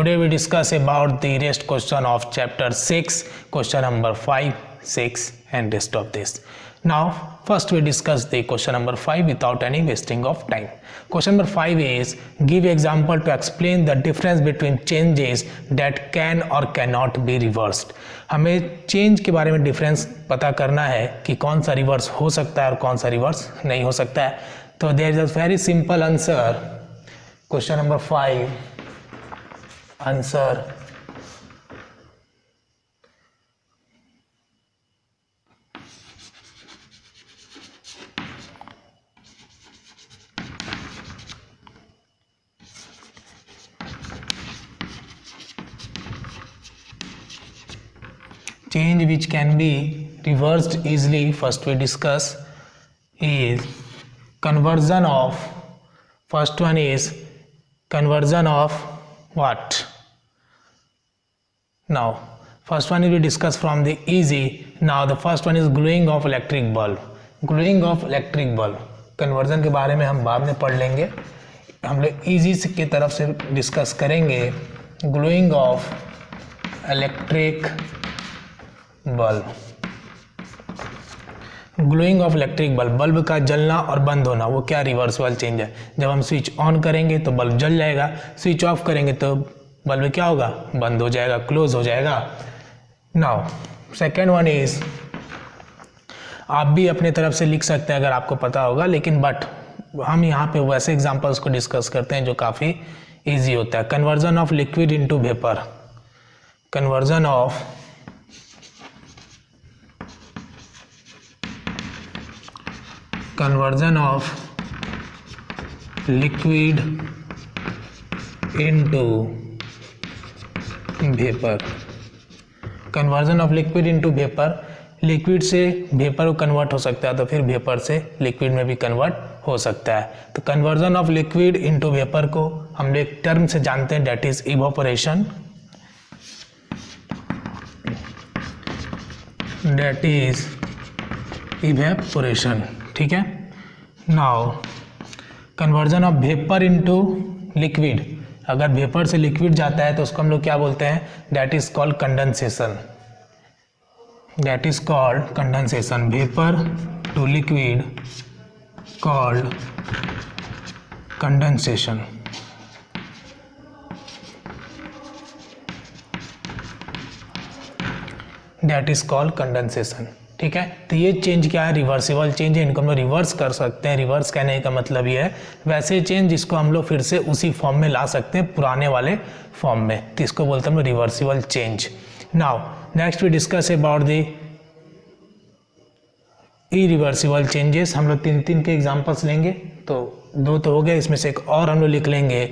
today we discuss about the rest question of chapter 6, question number 5, 6 and rest of this. Now first we discuss the question number 5 without any wasting of time. Question number 5 is give example to explain the difference between changes that can or cannot be reversed. हमें change के बारे में difference पता करना है कि कौन सा रिवर्स हो सकता है और कौन सा रिवर्स नहीं हो सकता है. तो there is a very simple answer. Question number 5 answer change which can be reversed easily, first we discuss is conversion of, first one is conversion of what. Now first one we discuss from the easy. Now the first one is gluing of electric bulb. Gluing of electric bulb conversion के बारे में हम बाद में पढ़ लेंगे. हम लोग easy की तरफ से डिस्कस करेंगे. gluing of electric bulb. Glowing of electric bulb, bulb का जलना और बंद होना वो क्या रिवर्सिबल चेंज है. जब हम स्विच ऑन करेंगे तो बल्ब जल जाएगा, स्विच ऑफ करेंगे तो बल्ब क्या होगा, बंद हो जाएगा, क्लोज हो जाएगा. नाउ सेकेंड वन इज, आप भी अपने तरफ से लिख सकते हैं अगर आपको पता होगा, लेकिन बट हम यहाँ पे वैसे एग्जांपल्स को डिस्कस करते हैं जो काफ़ी इजी होता है. Conversion of liquid into vapour. Conversion of conversion of liquid into vapor. conversion of liquid into vapor, liquid से वेपर को कन्वर्ट हो सकता है तो फिर वेपर से लिक्विड में भी कन्वर्ट हो सकता है. तो conversion of liquid into vapour को हम लोग एक टर्म से जानते हैं, that is evaporation. That is evaporation. ठीक है. Now conversion of vapour into liquid, अगर वेपर से लिक्विड जाता है तो उसको हम लोग क्या बोलते हैं, that is called condensation. That is called condensation. Vapour to liquid called condensation. That is called condensation. ठीक है. तो ये चेंज क्या है, रिवर्सिबल चेंज है. इनको हम लोग रिवर्स कर सकते हैं. रिवर्स कहने का मतलब ये है वैसे चेंज जिसको हम लोग फिर से उसी फॉर्म में ला सकते हैं, पुराने वाले फॉर्म में, तो इसको बोलते हैं हम reversible change. Now next we discuss about the irreversible changes. हम लोग तीन के एग्जांपल्स लेंगे, तो दो तो हो गए, इसमें से एक और हम लोग लिख लेंगे.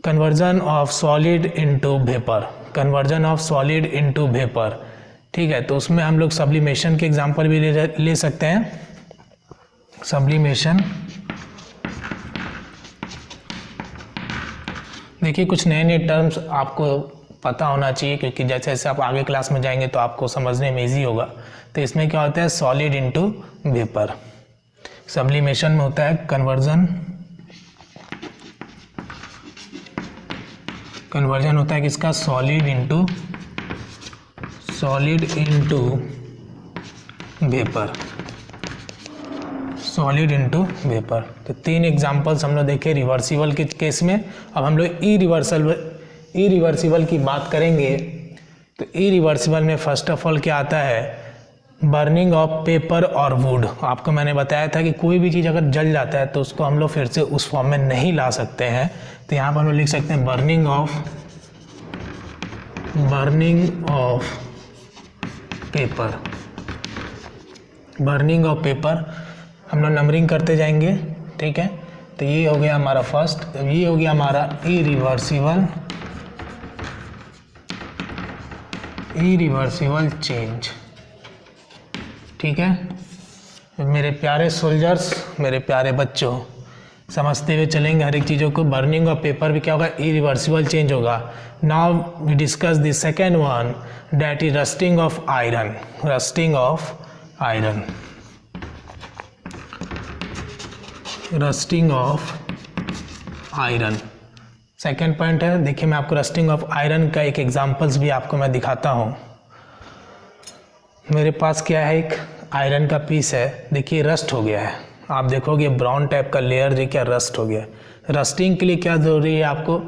Conversion of solid into vapour. Conversion of solid into vapour. ठीक है. तो उसमें हम लोग सब्लिमेशन के एग्जांपल भी ले सकते हैं. सब्लिमेशन, देखिए कुछ नए नए टर्म्स आपको पता होना चाहिए, क्योंकि जैसे जैसे आप आगे क्लास में जाएंगे तो आपको समझने में ईजी होगा. तो इसमें क्या होता है, सॉलिड इनटू वेपर. सब्लिमेशन में होता है कन्वर्जन होता है किसका, solid into vapour. Solid into vapour. तो तीन एग्जांपल्स हम लोग देखे रिवर्सिबल के केस में. अब हम लोग इरिवर्सिबल की बात करेंगे. तो इरिवर्सिबल में फर्स्ट ऑफ ऑल क्या आता है, बर्निंग ऑफ पेपर और वुड. आपको मैंने बताया था कि कोई भी चीज़ अगर जल जाता है तो उसको हम लोग फिर से उस फॉर्म में नहीं ला सकते हैं. तो यहाँ पर हम लोग लिख सकते हैं burning of paper. Burning of paper हम लोग नंबरिंग करते जाएंगे. ठीक है. तो ये हो गया हमारा फर्स्ट. ये हो गया हमारा इरिवर्सिबल चेंज. ठीक है. मेरे प्यारे सोल्जर्स, मेरे प्यारे बच्चों, समझते हुए चलेंगे हर एक चीज़ों को. बर्निंग ऑफ पेपर भी क्या होगा, इरिवर्सिबल चेंज होगा. Now we discuss the second one, that is rusting of iron. Rusting of iron. Rusting of iron. Second point है, देखिए मैं आपको रस्टिंग ऑफ आयरन का एक एग्जांपल्स भी आपको मैं दिखाता हूँ। मेरे पास क्या है, एक आयरन का पीस है, देखिए रस्ट हो गया है, आप देखोगे ब्राउन टाइप का लेयर जो क्या रस्ट हो गया। रस्टिंग के लिए क्या ज़रूरी है आपको,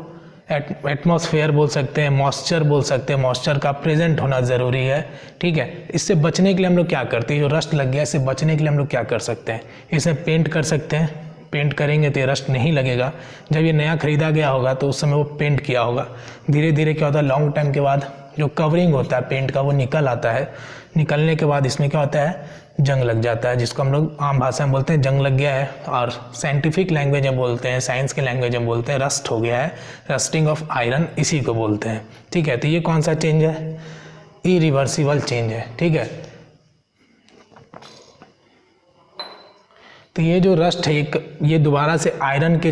एटमॉस्फेयर बोल सकते हैं, मॉइस्चर बोल सकते हैं, मॉइस्चर का प्रेजेंट होना ज़रूरी है। ठीक है, इससे बचने के लिए हम लोग क्या करते हैं, जो रस्ट लग गया इससे बचने के लिए हम लोग क्या कर सकते हैं, इसे पेंट कर सकते हैं। पेंट करेंगे तो ये रस्ट नहीं लगेगा। जब ये नया ख़रीदा गया होगा तो उस समय वो पेंट किया होगा, धीरे धीरे क्या होता है, लॉन्ग टाइम के बाद जो कवरिंग होता है पेंट का वो निकल आता है। निकलने के बाद इसमें क्या होता है, जंग लग जाता है, जिसको हम लोग आम भाषा में बोलते हैं जंग लग गया है, और साइंटिफिक लैंग्वेज में बोलते हैं, साइंस के लैंग्वेज में बोलते हैं रस्ट हो गया है, रस्टिंग ऑफ आयरन इसी को बोलते हैं। ठीक है, तो ये कौन सा चेंज है, इरिवर्सिबल चेंज है। ठीक है, तो ये जो रस्ट है ये दोबारा से आयरन के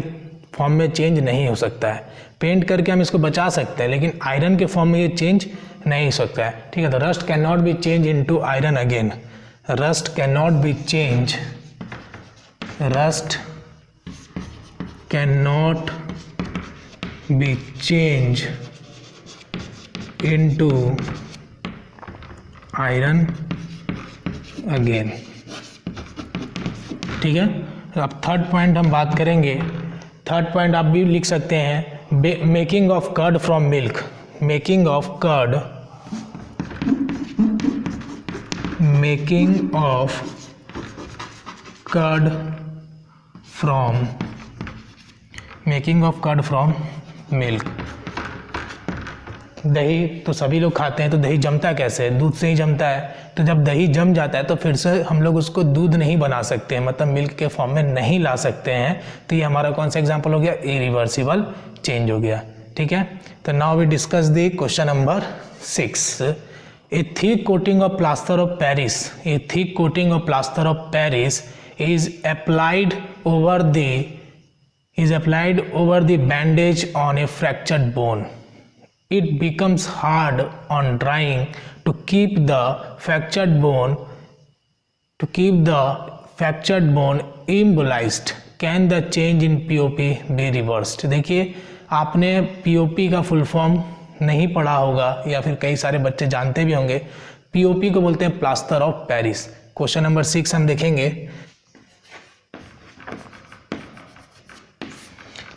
फॉर्म में चेंज नहीं हो सकता है। पेंट करके हम इसको बचा सकते हैं, लेकिन आयरन के फॉर्म में ये चेंज नहीं हो सकता है। ठीक है, तो rust can not be change into iron again, rust can not be change, rust can not be change into iron again. ठीक है, अब थर्ड पॉइंट हम बात करेंगे। थर्ड पॉइंट आप भी लिख सकते हैं, making of curd from milk, making of curd, making of curd from, making of curd from milk. दही तो सभी लोग खाते हैं, तो दही जमता कैसे है, दूध से ही जमता है। तो जब दही जम जाता है तो फिर से हम लोग उसको दूध नहीं बना सकते हैं, मतलब मिल्क के फॉर्म में नहीं ला सकते हैं। तो ये हमारा कौन सा एग्जांपल हो गया, इरिवर्सिबल चेंज हो गया। ठीक है, तो now we discuss the question number 6। A thick coating of plaster of Paris, a thick coating of plaster of Paris is applied over the bandage on a fractured bone. It becomes hard on drying to keep the fractured bone immobilized. Can the change in POP be reversed? देखिए, आपने POP का full form नहीं पढ़ा होगा या फिर कई सारे बच्चे जानते भी होंगे। POP को बोलते हैं plaster of Paris. Question number 6 हम देखेंगे।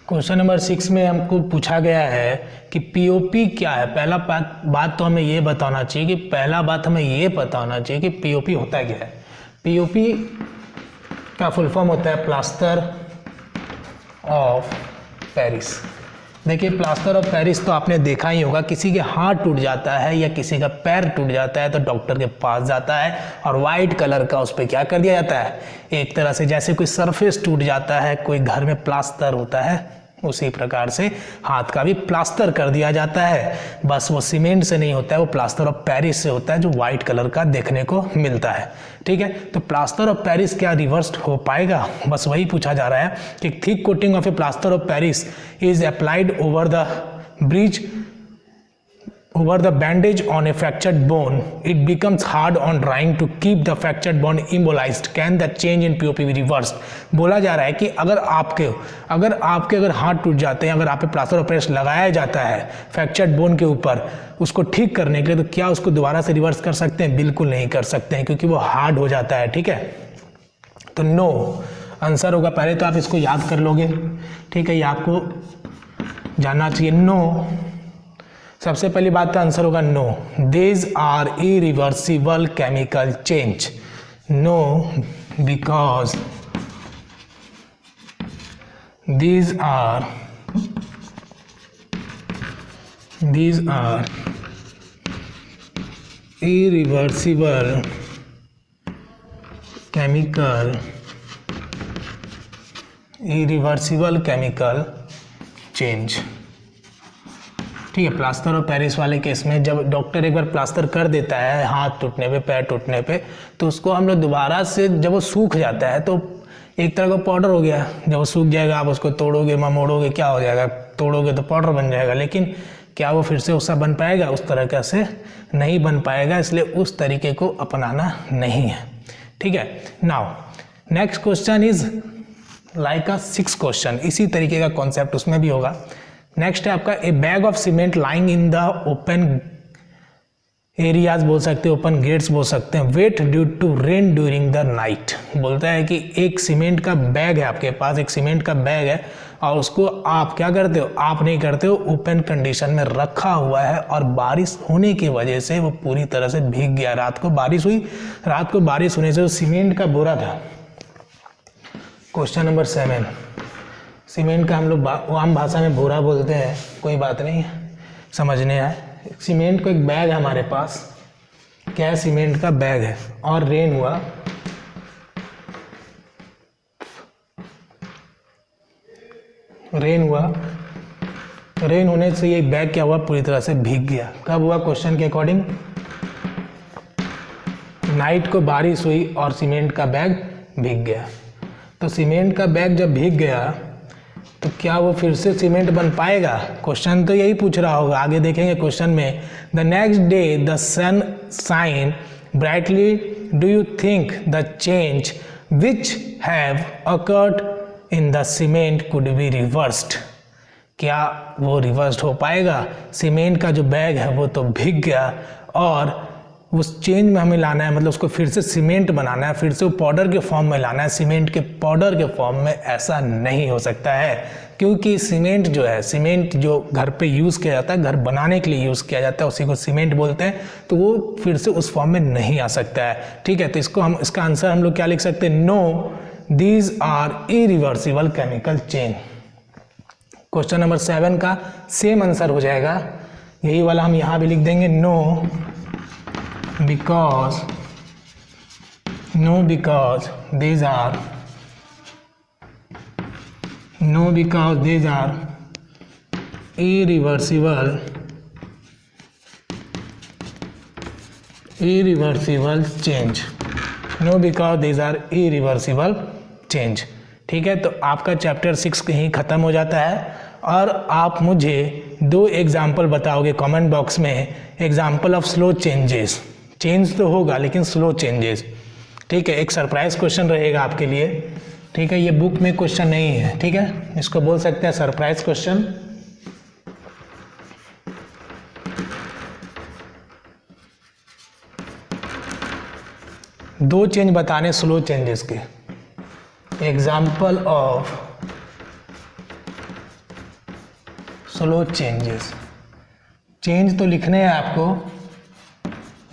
क्वेश्चन नंबर 6 में हमको पूछा गया है कि पीओपी क्या है। पहला बात तो हमें ये बताना चाहिए कि पहला बात हमें ये पता होना चाहिए कि पीओपी होता क्या है। पीओपी का फुल फॉर्म होता है प्लास्टर ऑफ पेरिस। देखिए, प्लास्टर ऑफ पेरिस तो आपने देखा ही होगा, किसी के हाथ टूट जाता है या किसी का पैर टूट जाता है तो डॉक्टर के पास जाता है और वाइट कलर का उस पर क्या कर दिया जाता है, एक तरह से जैसे कोई सरफेस टूट जाता है, कोई घर में प्लास्टर होता है, उसी प्रकार से हाथ का भी प्लास्टर कर दिया जाता है। बस वो सीमेंट से नहीं होता है, वो प्लास्टर ऑफ पेरिस से होता है जो वाइट कलर का देखने को मिलता है। ठीक है, तो प्लास्टर ऑफ पेरिस क्या रिवर्स्ड हो पाएगा, बस वही पूछा जा रहा है कि thick coating of A plaster of Paris is applied over the bandage on a fractured bone. It becomes hard on drying to keep the fractured bone immobilized. Can the change in POP be reversed? बोला जा रहा है कि अगर आपके हाथ टूट जाते हैं, अगर आप पे प्लास्टर ऑफ पेरिस लगाया जाता है फ्रैक्चर्ड बोन के ऊपर उसको ठीक करने के लिए, तो क्या उसको दोबारा से रिवर्स कर सकते हैं? बिल्कुल नहीं कर सकते हैं, क्योंकि वो हार्ड हो जाता है। ठीक है, तो नो आंसर होगा। पहले तो आप इसको याद कर लोगे। ठीक है, ये आपको जानना चाहिए। नो, सबसे पहली बात का आंसर होगा no. These are irreversible chemical change. No, because these are irreversible chemical change। ठीक है, प्लास्टर ऑफ पेरिस वाले केस में जब डॉक्टर एक बार प्लास्टर कर देता है हाथ टूटने पे, पैर टूटने पे, तो उसको हम लोग दोबारा से जब वो सूख जाता है तो एक तरह का पाउडर हो गया। जब वो सूख जाएगा आप उसको तोड़ोगे, ममोड़ोगे, क्या हो जाएगा, तोड़ोगे तो पाउडर बन जाएगा। लेकिन क्या वो फिर से उसका बन पाएगा? उस तरह से नहीं बन पाएगा, इसलिए उस तरीके को अपनाना नहीं है। ठीक है, now next question is like a 6 question. इसी तरीके का कॉन्सेप्ट उसमें भी होगा। नेक्स्ट है आपका a bag of cement lying in the open areas बोल सकते हैं, ओपन गेट्स बोल सकते हैं, wet due to rain during the night. बोलता है कि एक सीमेंट का बैग है आपके पास, एक सीमेंट का बैग है और उसको आप क्या करते हो, आप नहीं करते हो, ओपन कंडीशन में रखा हुआ है और बारिश होने की वजह से वो पूरी तरह से भीग गया। रात को बारिश हुई, रात को बारिश होने से वो सीमेंट का बोरा था। क्वेश्चन नंबर 7, सीमेंट का हम लोग आम भाषा में बोरा बोलते हैं, कोई बात नहीं समझने आए। सीमेंट को एक बैग है हमारे पास, क्या है, सीमेंट का बैग है और रेन हुआ, रेन होने से ये बैग क्या हुआ, पूरी तरह से भीग गया। कब हुआ, क्वेश्चन के अकॉर्डिंग नाइट को बारिश हुई और सीमेंट का बैग भीग गया। तो सीमेंट का बैग जब भीग गया तो क्या वो फिर से सीमेंट बन पाएगा, क्वेश्चन तो यही पूछ रहा होगा। आगे देखेंगे क्वेश्चन में, the next day the sun shine brightly, do you think the change which have occurred in the cement could be reversed. क्या वो रिवर्स्ड हो पाएगा, सीमेंट का जो बैग है वो तो भीग गया और उस चेंज में हमें लाना है, मतलब उसको फिर से सीमेंट बनाना है, फिर से वो पाउडर के फॉर्म में लाना है, सीमेंट के पाउडर के फॉर्म में। ऐसा नहीं हो सकता है क्योंकि सीमेंट जो है, सीमेंट जो घर पे यूज़ किया जाता है, घर बनाने के लिए यूज़ किया जाता है, उसी को सीमेंट बोलते हैं, तो वो फिर से उस फॉर्म में नहीं आ सकता है। ठीक है, तो इसका आंसर हम लोग क्या लिख सकते हैं, no these are irreversible chemical change. Question number 7 का सेम आंसर हो जाएगा, यही वाला हम यहाँ भी लिख देंगे, no because these are irreversible change, no because these are irreversible change। ठीक है, तो आपका चैप्टर 6 यहीं ख़त्म हो जाता है और आप मुझे 2 एग्जाम्पल बताओगे कमेंट बॉक्स में, example of slow changes. Change तो होगा लेकिन स्लो चेंजेस। ठीक है, एक सरप्राइज क्वेश्चन रहेगा आपके लिए। ठीक है, ये बुक में क्वेश्चन नहीं है, ठीक है, इसको बोल सकते हैं सरप्राइज क्वेश्चन। दो चेंज बताने स्लो चेंजेस के, example of slow changes. Change तो लिखने हैं आपको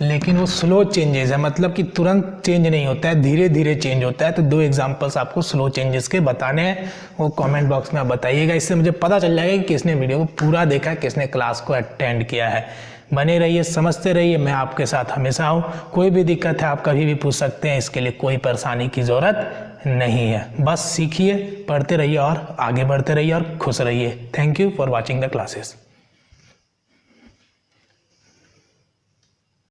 लेकिन वो स्लो चेंजेस है, मतलब कि तुरंत चेंज नहीं होता है, धीरे धीरे चेंज होता है। तो 2 एग्जांपल्स आपको स्लो चेंजेस के बताने हैं, वो कमेंट बॉक्स में आप बताइएगा। इससे मुझे पता चल जाएगा कि किसने वीडियो को पूरा देखा है, किसने क्लास को अटेंड किया है। बने रहिए, समझते रहिए, मैं आपके साथ हमेशा हूँ। कोई भी दिक्कत है आप कभी भी पूछ सकते हैं, इसके लिए कोई परेशानी की ज़रूरत नहीं है। बस सीखिए, पढ़ते रहिए और आगे बढ़ते रहिए और खुश रहिए। Thank you for watching the classes.